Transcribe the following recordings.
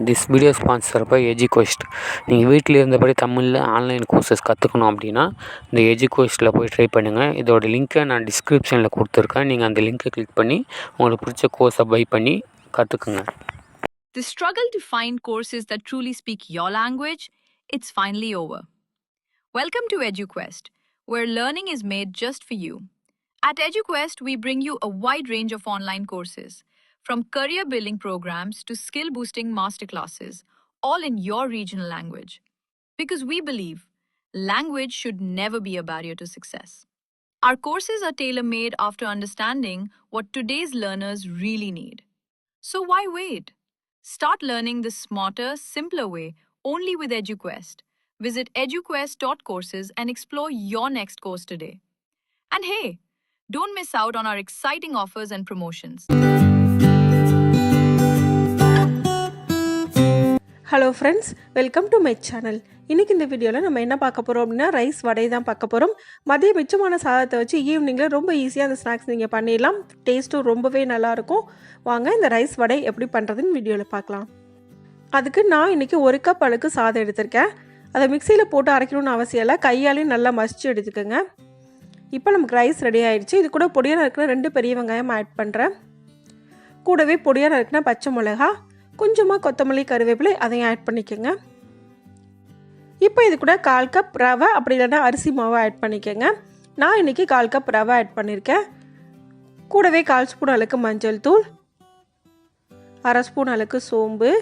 This video sponsor by எஜுகோஸ்ட். நீங்கள் வீட்டில் இருந்தபடி தமிழில் ஆன்லைன் கோர்சஸ் கற்றுக்கணும் அப்படின்னா இந்த எஜுகோஸ்ட்டில் போய் ட்ரை பண்ணுங்கள். இதோட லிங்க்கை நான் டிஸ்கிரிப்ஷனில் கொடுத்துருக்கேன். நீங்கள் அந்த லிங்க்கை கிளிக் பண்ணி உங்களுக்கு பிடிச்ச கோர்ஸை பை பண்ணி கற்றுக்குங்க. The struggle to find courses that truly speak your language, it's finally over. Welcome to EduQuest, where learning is made just for you. At EduQuest, we bring you a wide range of online courses, from career building programs to skill boosting masterclasses, all in your regional language. Because we believe language should never be a barrier to success. Our courses are tailor-made after understanding what today's learners really need. So why wait? Start learning the smarter, simpler way only with EduQuest. Visit eduquest.courses and explore your next course today. And hey, don't miss out on our exciting offers and promotions. Hello friends, welcome to my channel. இன்றைக்கி இந்த வீடியோவில் நம்ம என்ன பார்க்க போகிறோம் அப்படின்னா rice வடை தான் பார்க்க போகிறோம். மதிய மிச்சமான சாதத்தை வச்சு ஈவினிங்கில் ரொம்ப ஈஸியாக அந்த ஸ்நாக்ஸ் நீங்கள் பண்ணிடலாம். டேஸ்ட்டும் ரொம்பவே நல்லாயிருக்கும். வாங்க இந்த ரைஸ் வடை எப்படி பண்ணுறதுன்னு வீடியோவில் பார்க்கலாம். அதுக்கு நான் இன்றைக்கி 1 கப் அளவுக்கு சாதம் எடுத்திருக்கேன். அதை மிக்சியில் போட்டு அரைக்கணும்னு அவசியம் இல்லை, கையாலையும் நல்லா மசிச்சு எடுத்துக்கோங்க. இப்போ நமக்கு ரைஸ் ரெடி ஆகிடுச்சு. இது கூட பொடியாக இருக்கிற 2 பெரிய வெங்காயம் ஆட் பண்ணுறேன். கூடவே பொடியாக இருக்கிற பச்சை மிளகா, கொஞ்சமாக கொத்தமல்லி, கருவேப்பிலை அதையும் ஆட் பண்ணிக்கோங்க. இப்போ இது கூட 1/4 கப் ரவை அப்படி இல்லைன்னா அரிசி மாவை ஆட் பண்ணிக்கோங்க. நான் இன்றைக்கி 1/4 கப் ரவை ஆட் பண்ணியிருக்கேன். கூடவே 1/4 ஸ்பூன் அளவுக்கு மஞ்சள் தூள், 1/2 ஸ்பூன் அளவுக்கு சோம்பு,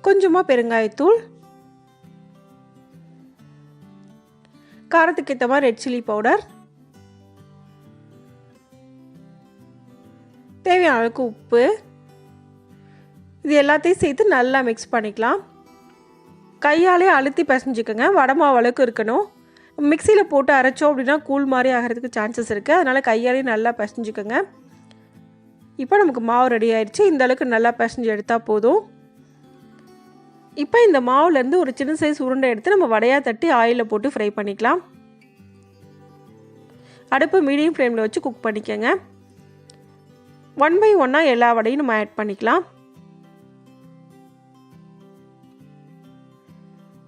கொஞ்சமாக பெருங்காயத்தூள், காரத்துக்கு ஏற்ற மாதிரி ரெட் சில்லி பவுடர், தேவையான அளவுக்கு உப்பு, இது எல்லாத்தையும் சேர்த்து நல்லா மிக்ஸ் பண்ணிக்கலாம். கையாலே அழுத்தி பிசைஞ்சிக்கோங்க. வடை மாவு அளவுக்கு இருக்கணும். மிக்சியில் போட்டு அரைச்சோம் அப்படின்னா கூழ் மாதிரி ஆகிறதுக்கு சான்சஸ் இருக்குது. அதனால் கையாலே நல்லா பிசைஞ்சிக்கோங்க. இப்போ நமக்கு மாவு ரெடி ஆயிடுச்சு. இந்த அளவுக்கு நல்லா பிசைஞ்சு எடுத்தால் போதும். இப்போ இந்த மாவுலேருந்து ஒரு சின்ன சைஸ் உருண்டை எடுத்து நம்ம வடையாக தட்டி ஆயிலில் போட்டு ஃப்ரை பண்ணிக்கலாம். அடுப்பு மீடியம் ஃப்ளேமில் வச்சு குக் பண்ணிக்கோங்க. 1 by 1 எல்லா வடையும் நம்ம ஆட் பண்ணிக்கலாம்.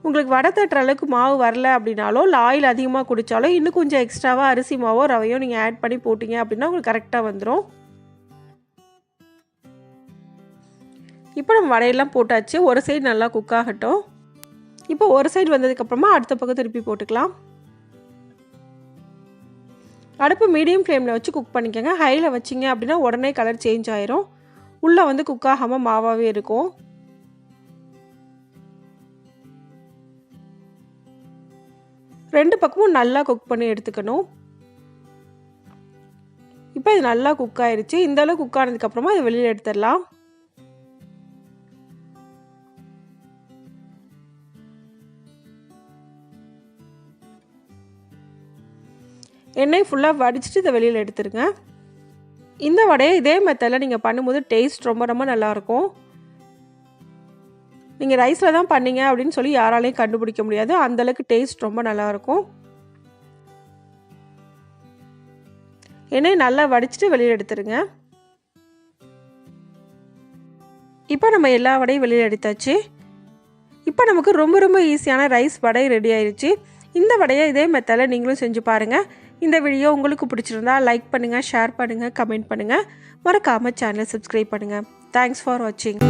உங்களுக்கு வடை தட்டுற அளவுக்கு மாவு வரல அப்படின்னாலோ இல்லை ஆயில் அதிகமாக குடித்தாலோ இன்னும் கொஞ்சம் எக்ஸ்ட்ராவாக அரிசி மாவோ ரவையோ நீங்கள் ஆட் பண்ணி போட்டிங்க அப்படின்னா உங்களுக்கு கரெக்டாக வந்துடும். இப்போ நம்ம வடையெல்லாம் போட்டாச்சு. ஒரு சைடு நல்லா குக் ஆகட்டும். இப்போ ஒரு சைடு வந்ததுக்கப்புறமா அடுத்த பக்கம் திருப்பி போட்டுக்கலாம். அடுப்பு மீடியம் ஃப்ளேமில் வச்சு குக் பண்ணிக்கோங்க. ஹையில் வச்சிங்க அப்படின்னா உடனே கலர் சேஞ்ச் ஆயிரும். உள்ளே வந்து குக் ஆகாமல் மாவாகவே இருக்கும். ரெண்டு பக்கமும் நல்லா குக் பண்ணி எடுத்துக்கணும். இப்போ இது நல்லா குக் ஆயிடுச்சு. இந்த அளவு குக் ஆனதுக்கப்புறமா இதை வெளியில் எடுத்துடலாம். எண்ணெய் ஃபுல்லாக வடிச்சிட்டு இதை வெளியில் எடுத்துருங்க. இந்த வடையை இதே மெத்தடில் நீங்கள் பண்ணும்போது டேஸ்ட் ரொம்ப ரொம்ப நல்லாயிருக்கும். நீங்கள் ரைஸில் தான் பண்ணீங்க அப்படின்னு சொல்லி யாராலையும் கண்டுபிடிக்க முடியாது. அந்தளவுக்கு டேஸ்ட் ரொம்ப நல்லாயிருக்கும். எண்ணெய் நல்லா வடிச்சிட்டு வெளியில் எடுத்துருங்க. இப்போ நம்ம எல்லா வடையும் வெளியில் எடுத்தாச்சு. இப்போ நமக்கு ரொம்ப ரொம்ப ஈஸியான ரைஸ் வடை ரெடி ஆயிடுச்சு. இந்த வடையை இதே மெத்தடில் நீங்களும் செஞ்சு பாருங்கள். இந்த வீடியோ உங்களுக்கு பிடிச்சிருந்தா லைக் பண்ணுங்கள், ஷேர் பண்ணுங்கள், கமெண்ட் பண்ணுங்கள். மறக்காமல் சேனலை சப்ஸ்கிரைப் பண்ணுங்கள். தேங்க்ஸ் ஃபார் வாட்சிங்.